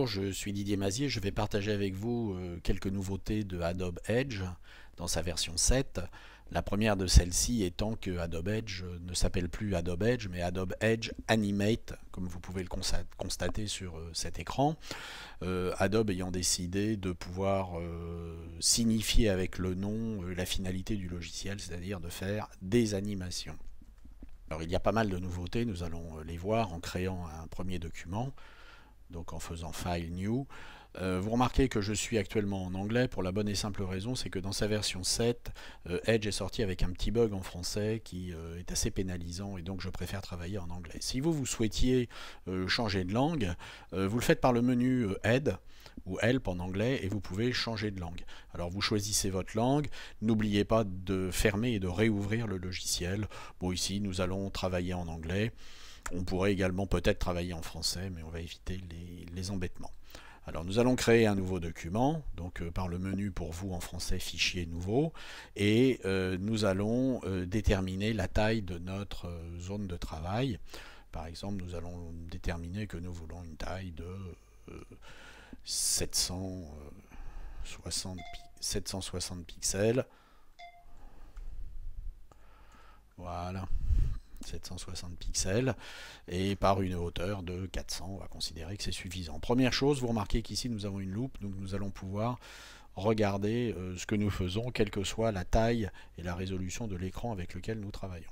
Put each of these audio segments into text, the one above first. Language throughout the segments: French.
Bonjour, je suis Didier Mazier, je vais partager avec vous quelques nouveautés de Adobe Edge dans sa version 7. La première de celles-ci étant que Adobe Edge ne s'appelle plus Adobe Edge, mais Adobe Edge Animate, comme vous pouvez le constater sur cet écran. Adobe ayant décidé de pouvoir signifier avec le nom la finalité du logiciel, c'est-à-dire de faire des animations. Alors il y a pas mal de nouveautés, nous allons les voir en créant un premier document. Donc en faisant File New. Vous remarquez que je suis actuellement en anglais pour la bonne et simple raison, c'est que dans sa version 7, Edge est sorti avec un petit bug en français qui est assez pénalisant et donc je préfère travailler en anglais. Si vous souhaitiez changer de langue, vous le faites par le menu Add ou Help en anglais et vous pouvez changer de langue. Alors vous choisissez votre langue, n'oubliez pas de fermer et de réouvrir le logiciel. Bon, ici nous allons travailler en anglais. On pourrait également peut-être travailler en français, mais on va éviter les embêtements. Alors nous allons créer un nouveau document, donc par le menu pour vous en français, fichier nouveau, et nous allons déterminer la taille de notre zone de travail. Par exemple, nous allons déterminer que nous voulons une taille de 760 pixels. Voilà. 760 pixels et par une hauteur de 400, on va considérer que c'est suffisant. Première chose, vous remarquez qu'ici nous avons une loupe, donc nous allons pouvoir regarder ce que nous faisons, quelle que soit la taille et la résolution de l'écran avec lequel nous travaillons.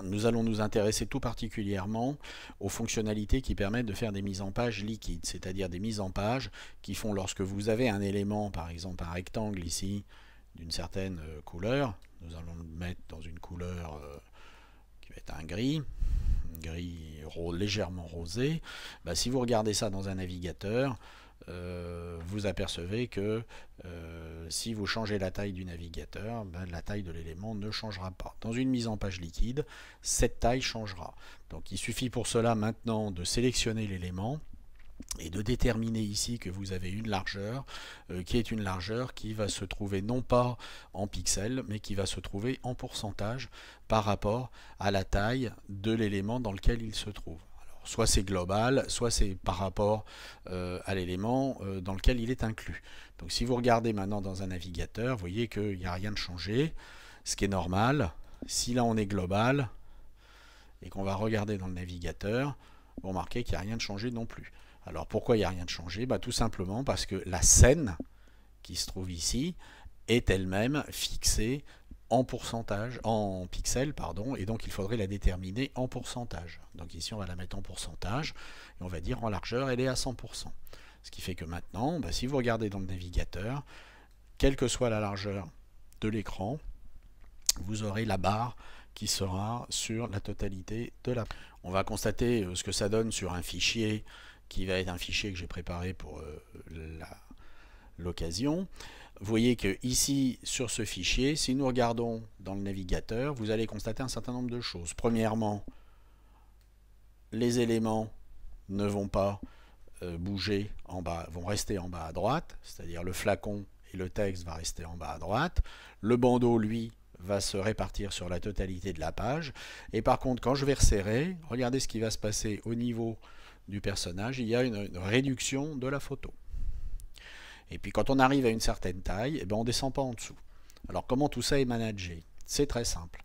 Nous allons nous intéresser tout particulièrement aux fonctionnalités qui permettent de faire des mises en page liquides, c'est-à-dire des mises en page qui font lorsque vous avez un élément, par exemple un rectangle ici, d'une certaine couleur, nous allons le mettre dans une couleur qui va être un gris légèrement rosé. Si vous regardez ça dans un navigateur, vous apercevez que si vous changez la taille du navigateur, la taille de l'élément ne changera pas. Dans une mise en page liquide, cette taille changera. Donc il suffit pour cela maintenant de sélectionner l'élément et de déterminer ici que vous avez une largeur qui est une largeur qui va se trouver non pas en pixels mais qui va se trouver en pourcentage par rapport à la taille de l'élément dans lequel il se trouve. Alors, soit c'est global, soit c'est par rapport à l'élément dans lequel il est inclus. Donc si vous regardez maintenant dans un navigateur, vous voyez qu'il n'y a rien de changé, ce qui est normal. Si là on est global et qu'on va regarder dans le navigateur, vous remarquez qu'il n'y a rien de changé non plus. Alors pourquoi il n'y a rien de changé? Tout simplement parce que la scène qui se trouve ici est elle-même fixée en pourcentage, en pixels, pardon, et donc il faudrait la déterminer en pourcentage. Donc ici on va la mettre en pourcentage, et on va dire en largeur elle est à 100%. Ce qui fait que maintenant, si vous regardez dans le navigateur, quelle que soit la largeur de l'écran, vous aurez la barre qui sera sur la totalité de la... On va constater ce que ça donne sur un fichier qui va être un fichier que j'ai préparé pour l'occasion. Vous voyez que ici, sur ce fichier, si nous regardons dans le navigateur, vous allez constater un certain nombre de choses. Premièrement, les éléments ne vont pas bouger en bas, vont rester en bas à droite, c'est-à-dire le flacon et le texte va rester en bas à droite. Le bandeau, lui, va se répartir sur la totalité de la page. Et par contre, quand je vais resserrer, regardez ce qui va se passer au niveau du personnage, il y a une réduction de la photo. Et puis quand on arrive à une certaine taille, on ne descend pas en dessous. Alors comment tout ça est managé? C'est très simple.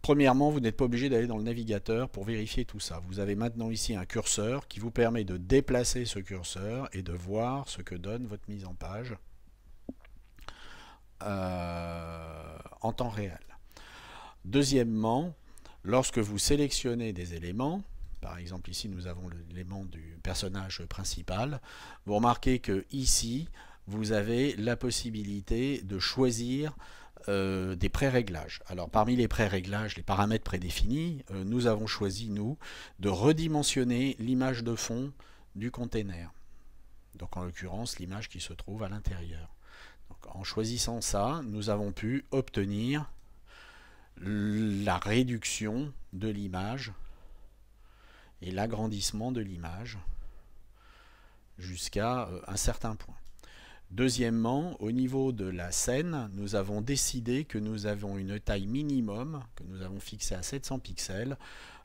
Premièrement, vous n'êtes pas obligé d'aller dans le navigateur pour vérifier tout ça. Vous avez maintenant ici un curseur qui vous permet de déplacer ce curseur et de voir ce que donne votre mise en page en temps réel. Deuxièmement, lorsque vous sélectionnez des éléments, par exemple ici nous avons l'élément du personnage principal, vous remarquez que ici vous avez la possibilité de choisir des pré-réglages. Alors parmi les pré-réglages, les paramètres prédéfinis, nous avons choisi nous de redimensionner l'image de fond du container. Donc en l'occurrence l'image qui se trouve à l'intérieur. En choisissant ça, nous avons pu obtenir la réduction de l'image et l'agrandissement de l'image jusqu'à un certain point. Deuxièmement, au niveau de la scène, nous avons décidé que nous avons une taille minimum, que nous avons fixée à 700 pixels,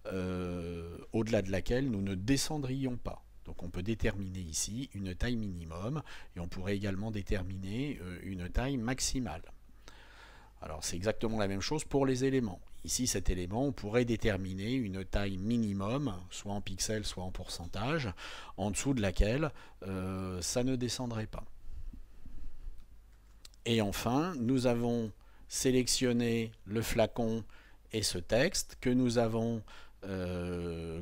au-delà de laquelle nous ne descendrions pas. Donc on peut déterminer ici une taille minimum et on pourrait également déterminer une taille maximale. Alors c'est exactement la même chose pour les éléments. Ici cet élément, on pourrait déterminer une taille minimum, soit en pixels, soit en pourcentage, en dessous de laquelle ça ne descendrait pas. Et enfin, nous avons sélectionné le flacon et ce texte que nous avons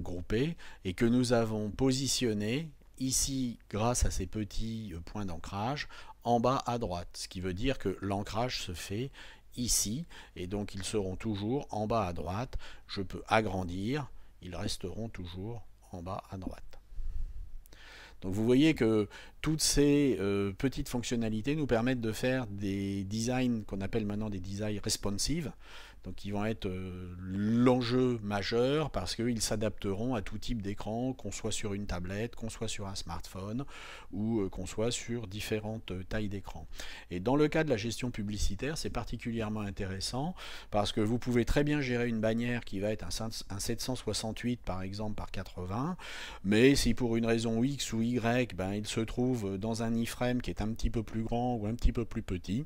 groupé et que nous avons positionné ici grâce à ces petits points d'ancrage en bas à droite, ce qui veut dire que l'ancrage se fait ici et donc ils seront toujours en bas à droite. Je peux agrandir, ils resteront toujours en bas à droite. Donc vous voyez que toutes ces petites fonctionnalités nous permettent de faire des designs qu'on appelle maintenant des designs responsive. Donc qui vont être l'enjeu majeur parce qu'ils s'adapteront à tout type d'écran, qu'on soit sur une tablette, qu'on soit sur un smartphone ou qu'on soit sur différentes tailles d'écran. Et dans le cas de la gestion publicitaire, c'est particulièrement intéressant parce que vous pouvez très bien gérer une bannière qui va être un 768 par exemple par 80, mais si pour une raison X ou Y, il se trouve dans un iframe qui est un petit peu plus grand ou un petit peu plus petit,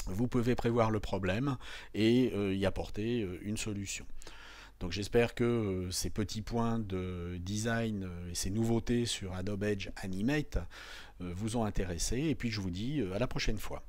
vous pouvez prévoir le problème et y apporter une solution. Donc j'espère que ces petits points de design et ces nouveautés sur Adobe Edge Animate vous ont intéressé et puis je vous dis à la prochaine fois.